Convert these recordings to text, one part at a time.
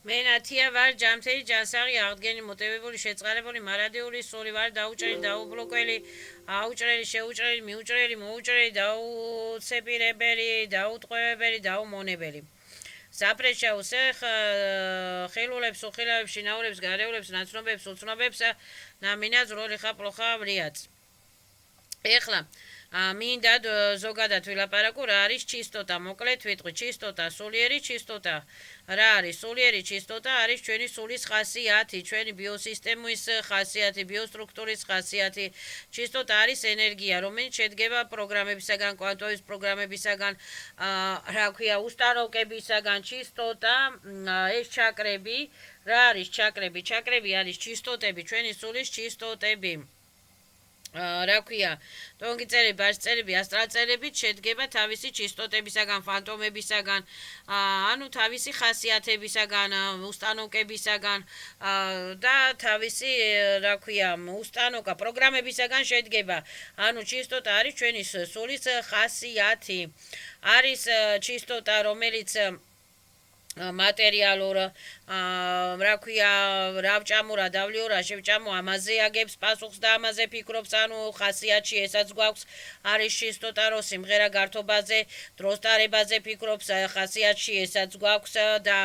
მე ნათია ვარ ჯამთელი ჯანსაღი აღდგენი მოტივებული შეწყარებული მარადიული სული ვარ დაუჭრელი დაუბლოკველი აუჭრელი შეუჭრელი მიუჭრელი მოუჭრელი დაუცეპირებელი დაუტყვევებელი დაუმონებელი საპრეშაუს ხილულებს უხილავებს შინაურებს გარეულებს ნაცნობებს უცნობებს ნამინაც როლი ხაპლოხა ვრიაც ეხლა მინდა ზოგადად ვილაპარაკო რა არის ჩისტოტა მოკლედ ვიტყვი ჩისტოტა სულიერი ჩისტოტა რა არის სულიერი ჩისტოტა არის ჩვენი სულის ხასიათი ჩვენი ბიოსისტემის ხასიათი ბიოსტრუქტურის ხასიათი ჩისტოტა არის ენერგია რომელიც შედგება პროგრამებისაგან კვანტოვის პროგრამებისაგან რა ქვია უსტანოკებისაგან ჩისტოტა ეს ჩაკრები რა არის ჩაკრები ჩაკრები არის ჩისტოტები ჩვენი სულის ჩისტოტები რა ქვია ტონგი წერები ბარს წერები ასტრალ წერებით შედგება თავისი ჩისტოტებისაგან ფანტომებისაგან ანუ თავისი ხასიათებისაგან უსტანოკებისაგან და თავისი რა ქვია უსტანოკა პროგრამებისაგან შედგება ანუ ჩისტოტა არის ჩვენი სულის ხასიათი არის ჩისტოტა რომელიც მატერიალურ რა ქვია რავჭამურა დავლიურა შევჭამო ამაზე აგებს პასუხს და ამაზე ფიქრობს ანუ ხასიათში ესაც გვაქვს არის ჩისტოტა რო სიმღერა გართობაზე დროს ტარებაზე ფიქრობს ხასიათში ესაც გვაქვს და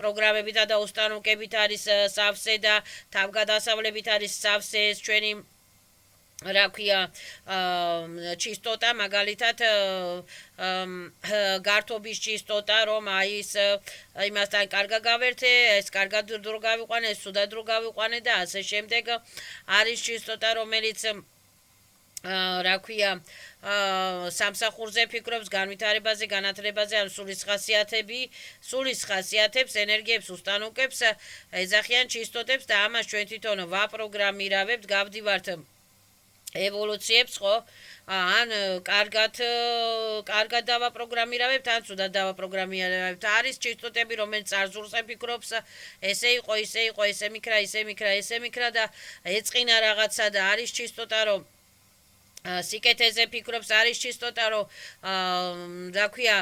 პროგრამებით და უსტანოკებით არის სავსე და თავგადასავლებით არის სავსე ეს ჩვენი რა ქვია ჩისტოტა მაგალითად გართობის ჩისტოტა რომ აი ის იმასთან კარგად გავერთე ეს კარგად დრო გავიყვანე ეს სუდად დრო გავიყვანე და ასე შემდეგ არის ჩისტოტა რომელიც რა ქვია სამსახურზე ფიქრობს განვითარებაზე განათლებაზე ან სულის ხასიათებს ენერგიებს უსტანოკებს ეძახიან ჩისტოტებს და ამას ჩვენ თვითონ ვაპროგრამირავებთ გავდივართ ევოლუციებს ხო ან კარგად დავაპროგრამირავებთ ან ცუდად დავაპროგრამირავებთ არის ჩისტოტები რომელიც წარსულს ფიქრობს ესე იყო ესე მიქრა და ეწყინა რაღაცა და არის ჩისტოტა რომ სიკეთეზე ფიქრობს არის ჩისტოტა რომ რა ქვია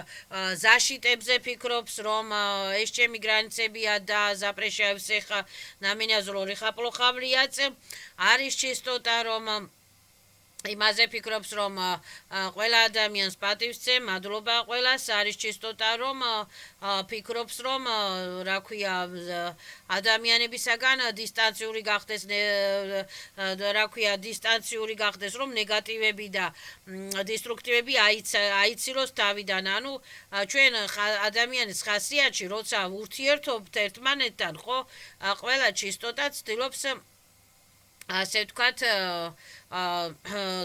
ზაშიტებზე ფიქრობს რომ ეს ჩემი გრანიცებია და ზაპრეშაევს ეხა ნამინაზრო რიხაპლოხავლიაც არის ჩისტოტა რომ იმაზე ფიქრობს რომ ყველა ადამიანს პატივს მადლობა ყველას არის ჩისტოტა რომ ფიქრობს რომ რა ქვია ადამიანებისაგან დისტანციური გახდეს რა ქვია დისტანციური გახდეს რომ ნეგატივები და დესტრუქტივები აიცილოს თავიდან ანუ ჩვენ ადამიანის ხასიათში როცა ურთიერთობთ ერთმანეთთან ხო ყველა ჩისტოტა ცდილობს ასე ვთქვათ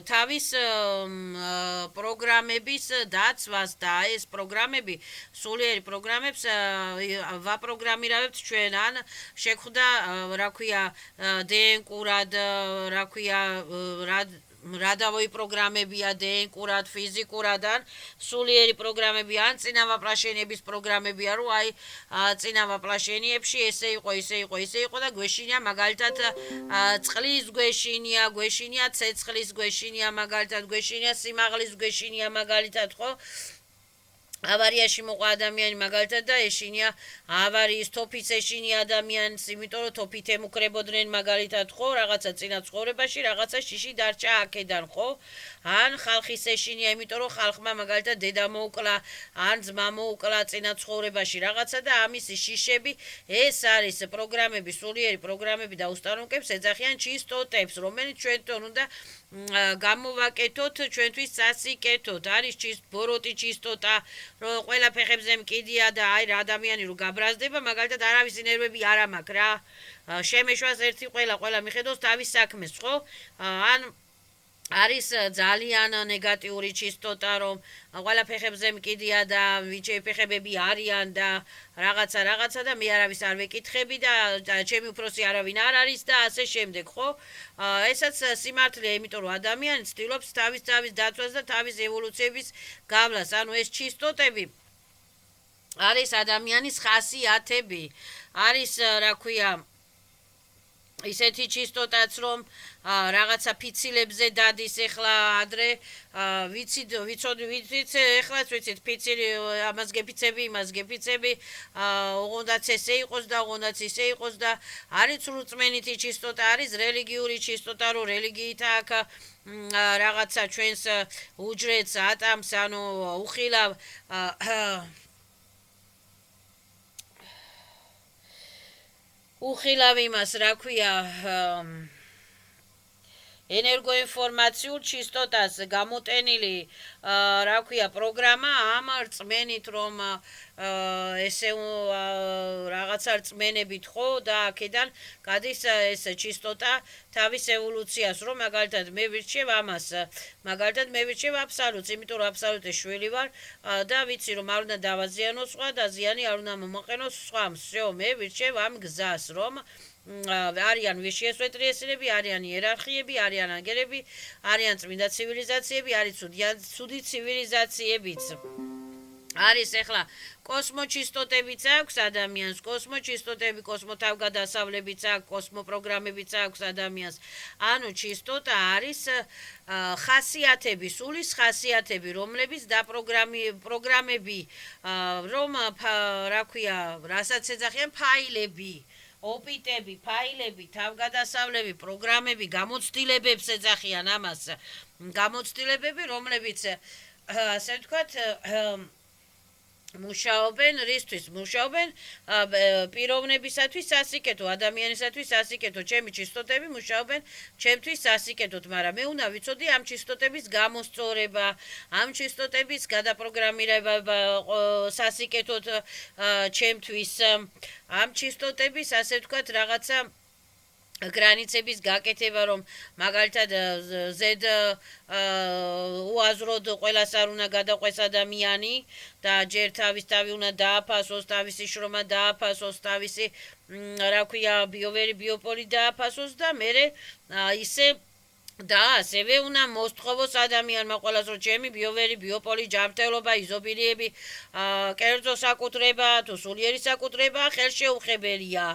თავის პროგრამების დაცვას და ეს პროგრამები სულიერი პროგრამებს ვაპროგრამირავებთ ჩვენ ან შეხვდა რა ქვია დნკ-ურად რა ქვია რადავოი პროგრამებია დნკ-ურად ფიზიკურად ან სულიერი პროგრამები ან წინავაპრაშენების პროგრამებია რომ აი წინავაპრაშენიებში ესე იყო და გვეშინია მაგალითად წყლის გვეშინია ცეცხლის გვეშინია მაგალითად გვეშინია სიმაღლის გვეშინია მაგალითად ხო ავარიაში მოყვა ადამიანი მაგალითად და ეშინია ავარიის თოფის ეშინია ადამიანს იმიტომ რომ თოფით ემუქრებოდნენ მაგალითად ხო რაღაცა წინა ცხოვრებაში რაღაცა შიში დარჩა აქედან ხო ან ხალხის ეშინია იმიტომ რომ ხალხმა მაგალითად დედა მოუკლა ან ძმა მოუკლა წინა ცხოვრებაში რაღაცა და ამის შიშები ეს არის პროგრამები სულიერი პროგრამები და უსტანოკებს ეძახიან ჩისტოტებს რომელიც ჩვენთან უნდა გამოვაკეთოთ ჩვენთვის სასიკეთოდ არის ბოროტი ჩისტოტა რომ ყველა ფეხებზე მკიდია და აი რა ადამიანი რო გაბრაზდება მაგალითად არავის ნერვები არ ამაქვს რა შემეშვას ერთი ყველა მიხედავს თავის საქმეს ხო ან არის ძალიან ნეგატიური ჩისტოტა რომ ყველა ფეხებზე მკიდია და ვიჩე ფეხებები არიან და რაღაცა და მე არავის არ ვეკითხები და ჩემი უფროსი არავინ არ არის და ასე შემდეგ ხო ესაც სიმართლეა იმიტომ რომ ადამიანი ცდილობს თავის დაცვას და თავის ევოლუციების გავლას ანუ ეს ჩისტოტები არის ადამიანის ხასიათები არის რა ქვია ისეთი ჩისტოტაც რომ რაღაცა ფიცილებზე დადის ეხლა ადრე ვიცით ეხლაც ვიცით ფიცილი ამას გეფიცები იმას გეფიცები ოღონდაც ესე იყოს და ოღონდაც ისე იყოს და არის სრულწმენითი ჩისტოტა არის რელიგიური ჩისტოტა რომ რელიგიით აქ რაღაცა ჩვენს უჯრედს ატამს ანუ უხილავ უხილავ იმას რა ქვია ენერგოინფორმაციულ ჩისტოტას გამოტენილი რა ქვია პროგრამა ამ რწმენით რომ ესე რაღაცა რწმენებით ხო და აქედან გადის ეს ჩისტოტა თავის ევოლუციას რომ მაგალითად მე ვირჩევ ამას მაგალითად მე ვირჩევ აბსოლუტს იმიტომ რომ აბსოლუტის შვილი ვარ და ვიცი რომ არ უნდა დავაზიანოს სხვა და ზიანი არ უნდა მომაყენოს სხვამ всё მე ვირჩევ ამ გზას რომ არიან ვიშიესვეტრიესირები, არიან იერარქიები, არიან ანგელები, არიან წმინდა ცივილიზაციები, არის ცუდი ცივილიზაციებიც. არის ეხლა კოსმოჩისტოტებიც აქვს ადამიანს, კოსმოჩისტოტები, კოსმოთავგადასავლებიც აქვს, კოსმოპროგრამებიც აქვს ადამიანს. ანუ ჩისტოტა არის ხასიათები, სულის ხასიათები, რომლებიც პროგრამები, რომ რა ქვია, რასაც ეძახიან ფაილები. ოპიტები, ფაილები, თავგადასავლები, პროგრამები, გამოცდილებებს ეძახიან ამას. გამოცდილებები, რომლებიც ასე ვთქვათ, მუშაობენ რისთვის? მუშაობენ პიროვნებისათვის სასიკეთო, ადამიანისათვის სასიკეთო. ჩემი ჩისტოტები მუშაობენ ჩემთვის სასიკეთოდ, მაგრამ მე უნდა ვიცოდი ამ ჩისტოტების გამოსწორება, ამ ჩისტოტების გადაპროგრამირება სასიკეთოდ ჩემთვის. ამ ჩისტოტების ასე ვთქვათ რაღაცა გრანიცების გაკეთება რომ მაგალითად ზედ უაზროდ ყველას არ უნდა გადაყვეს ადამიანი და ჯერ თავის თავი უნდა დააფასოს, თავისი შრომა დააფასოს, თავისი რა ქვია ბიოვერი ბიოპოლი დააფასოს და მერე ისე და ასევე უნდა მოსთხოვოს ადამიანმა ყველას რომ ჩემი ბიოვერი ბიოპოლი ჯანმრთელობა იზობილიები კერძო საკუთრება თუ სულიერი საკუთრება ხელშეუხებელია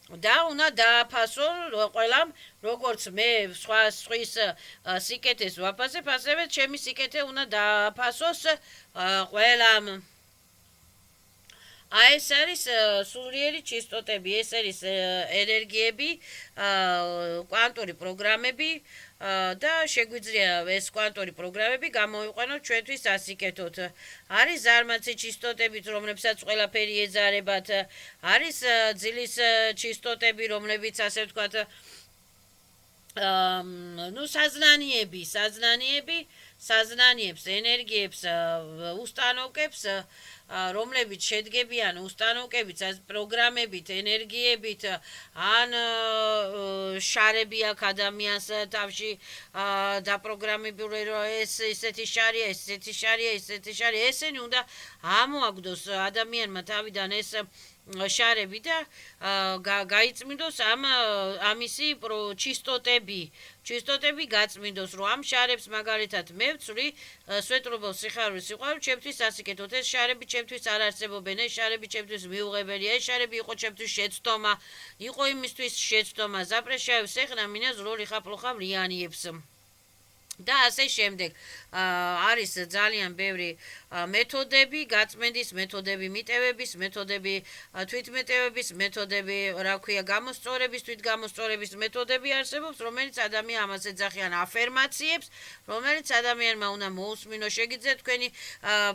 და უნდა დააფასო ყველამ როგორც მე სხვის სიკეთეს ვაფასებ ასევე ჩემი სიკეთე უნდა დააფასოს ყველამ ეს არის სულიერი ჩისტოტები, ეს არის ენერგიები, კვანტური პროგრამები და შეგვიძლია ეს კვანტური პროგრამები გამოვიყვანოთ ჩვენთვის სასიკეთოდ. არის ზარმაცი ჩისტოტებიც, რომლებსაც ყველაფერი ეძარებათ, არის ძილის ჩისტოტები, რომლებიც ასე ვთქვათ საზნანიებს, ენერგიებს უსტანოკებს რომლებიც შედგებიან უსტანოკებით, პროგრამებით, ენერგიებით, ან შარები აქვს ადამიანს თავში დაპროგრამებული, რომ ეს ისეთი შარია, ესეთი შარია, ესეთი შარია, ესენი უნდა ამოაგდოს ადამიანმა თავიდან ეს შარები და გაიწმინდოს ამისი ჩისტოტები გაწმინდოს, რომ ამ შარებს მაგალითად მე ვცვლი სვეტრობელ სიხარულის სიყვარული ჩემთვის სასიკეთოდ. ეს შარები ჩემთვის არ არსებობენ, ეს შარები ჩემთვის მიუღებელია, ეს შარები იყო ჩემთვის შეცდომა, იყო იმისთვის შეცდომა, ზაპრეშაევს ეხნა მინას როლი ხაპლოხავ ლიანიებს. და ასე შემდეგ არის ძალიან ბევრი მეთოდები, გაწმენდის მეთოდები, მიტევების მეთოდები, თვითმეტევების მეთოდები, რა ქვია, გამოსწორების, თვითგამოსწორების მეთოდები არსებობს, რომელიც ადამიანს ამას ეძახიან აფერმაციებს, რომელიც ადამიანმა უნდა მოусმინოს. შეგიძლიათ თქვენი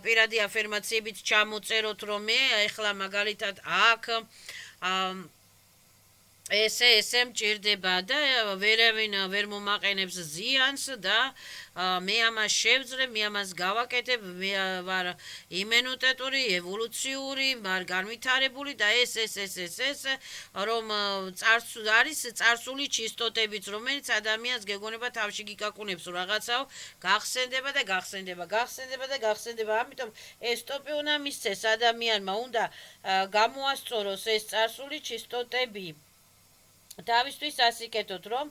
პირადი აფერმაციებით ჩამოწეროთ, რომ მე ეხლა მაგალითად აქ ესე მჭირდება და ვერავინ ვერ მომაყენებს ზიანს და მე ამას შევძლებ, მე ამას გავაკეთებ, მე ვარ იმუნიტეტური, ევოლუციური, ვარ განვითარებული და ეს რომ არის წარსული ჩისტოტებიც, რომელიც ადამიანს გეგონება თავში გიკაკუნებს რაღაცაო, გახსენდება და გახსენდება, გახსენდება და გახსენდება. ამიტომ ეს ტოპი უნდა მისცეს ადამიანმა, უნდა გამოასწოროს ეს წარსული ჩისტოტები. თავისთვის ასიკეთოთ, რომ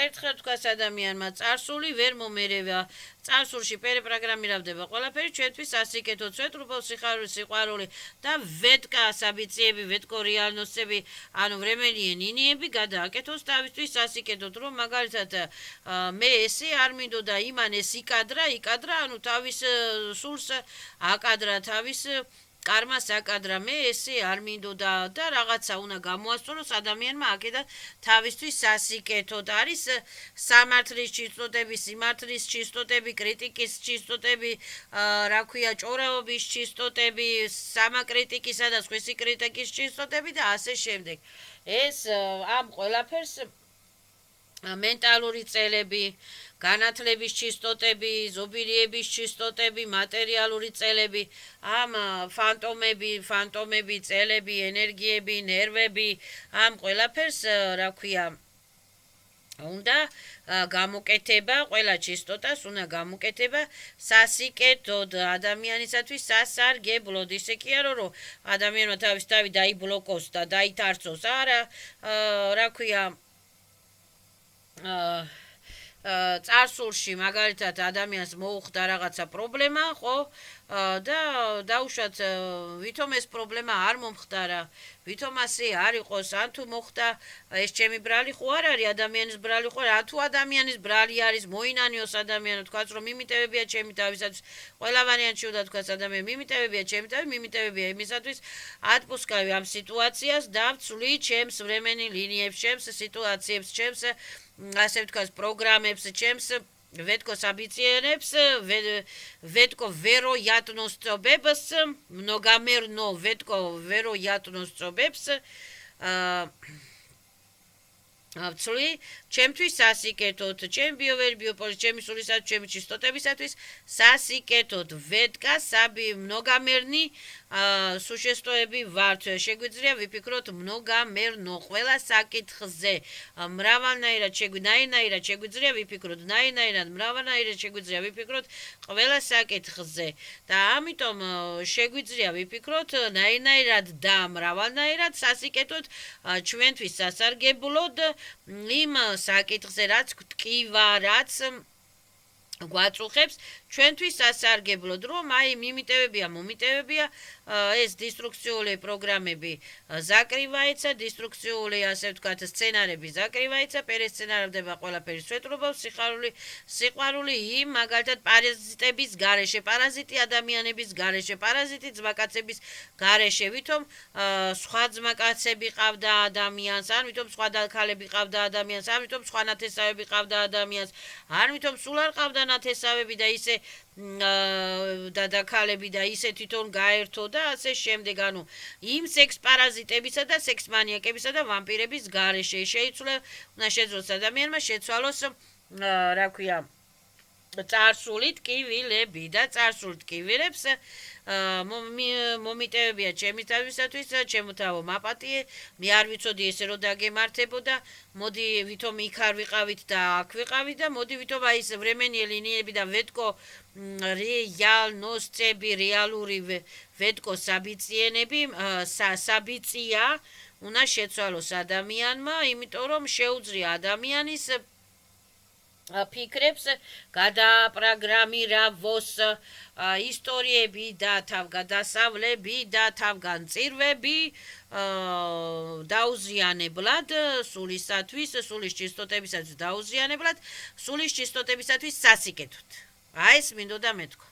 ერთხელ თქვას ადამიანმა წარსული ვერ მომერევა, წარსულში პერეპროგრამირებდება ყველაფერი, ჩვენთვის ასიკეთოთ, სვეტრუფელ სიყვარული და ვეტკა საბიციები, ვეტკო რეალნოსები, ანუ временные ნინიები გადააკეთოს თავისთვის ასიკეთოთ, რომ მაგალითად მე ესე არ მინდოდა იმან ეს იკადრა, ანუ თავის სულს აკადრა, თავის კარმას აკადრა, მე ესე არ მინდოდა და რაღაცა უნდა გამოასწოროს ადამიანმა აქედან თავისთვის სასიკეთოდ. არის სამართლის ჩისტოტები, სიმართლის ჩისტოტები, კრიტიკის ჩისტოტები, რა ქვია, ჭორაობის ჩისტოტები, სამაკრიტიკისა და სხვისი კრიტიკის ჩისტოტები და ასე შემდეგ. ეს ამ ყველაფერს მენტალური წელები, განათლების ჩისტოტები, ზობილიების ჩისტოტები, მატერიალური წელები, ამ ფანტომები, წელები, ენერგიები, ნერვები, ამ ყველაფერს, რა ქვია, უნდა გამოკეთება, ყველა ჩისტოტას უნდა გამოკეთება სასიკეთოდ ადამიანისათვის სასარგებლოდ. ისე კი არა, რომ ადამიანმა თავის თავი დაიბლოკოს და დაითარცოს, არა, რა ქვია, წარსულში მაგალითად ადამიანს მოუხდა რაღაცა პრობლემა, ხო? და დაუშვათ ვითომ ეს პრობლემა არ მომხდარა, ვითომ ასე არ იყოს, ან თუ მოხდა ეს ჩემი ბრალი ხო არ არის ადამიანის ბრალი ხო, ან თუ ადამიანის ბრალი არის მოინანიოს ადამიანო, თქვაც რომ მიმიტევებია ჩემი თავისათვის, ყველა ვარიანტში უნდა თქვაც ადამიანი მიმიტევებია ჩემი თავი, მიმიტევებია იმისათვის ატპუსკავი ამ სიტუაციას და ვცვლი ჩემს времени ლინიებს, ჩემს სიტუაციებს, ჩემს ასე ვთქვათ პროგრამებს, ჩემს ვეტკო საბიციენებს, ვეტკო ვეროятნოს წობებს, mnogamерно ვეტკო ვეროятნოს წობებს, ვცვლი ჩემთვის სასიკეთოდ, ჩემი ბიოპოლი, ჩემი სულისათვის, ჩემი ჩისტოტებისათვის სასიკეთოდ ვეტკა mnogamерни სუშესტოები ვართ. შეგვიძლია ვიფიქროთ mnogamерно ყველა საკითხზე, მრავალნაირად შეგვიძლია ვიფიქროთ, მრავალნაირად შეგვიძლია ვიფიქროთ ყველა საკითხზე და ამიტომ შეგვიძლია ვიფიქროთ ნაირად და მრავალნაირად სასიკეთოდ ჩვენთვის სასარგებლოდ იმ საკითხზე, რაც გტკივა, რაც გვაწუხებს ჩვენთვის სასარგებლოდ, რომ აი მომიტევებია ეს დისტრუქციული პროგრამები ზაკრივაიცა, დისტრუქციული ასე ვთქვათ სცენარები ზაკრივაიცა, პერესცენარებდება ყველაფერი სვეტრობა, სიყვარული იმ მაგალითად პარაზიტების გარეშე, პარაზიტი ადამიანების გარეშე, პარაზიტი ძმაკაცების გარეშე, ვითომ სხვა ძმაკაცები ყავდა ადამიანს, ან ვითომ სხვა დაქალები ყავდა ადამიანს, ან ვითომ სხვა ნათესავები ყავდა ადამიანს, ან ვითომ სულ არ ყავდა ნათესავები და ისე დაქალები და ისე თვითონ გაერთო და ასე შემდეგ, ანუ იმ სექს პარაზიტებისა და სექს მანიაკებისა და ვამპირების გარეშე უნდა შეძლოს ადამიანმა შეცვალოს, რა ქვია, წარსული ტკივილები და წარსულ ტკივილებს მომიტევებია ჩემი თავისათვის, ჩემო თავო მაპატიე, მე არ ვიცოდი ესე რომ დაგემართებოდა, მოდი ვითომ იქ არ ვიყავით და აქ ვიყავით და მოდი ვითომ აი ეს временные ლინიები და ვეტკო რეალნოსები, რეალური ვეტკო საბიციენები, საბიცია უნდა შეცვალოს ადამიანმა, იმიტომ რომ შეუძლია ადამიანის ფიქრებს გადაპროგრამიროს ისტორიები და თავგადასავლები და თავგანწირვები დაუზიანებლად სულისათვის, სულის ჩისტოტებისათვის დაუზიანებლად, სულის ჩისტოტებისათვის სასიკეთოდ. აი ეს მინდოდა მეთქვა.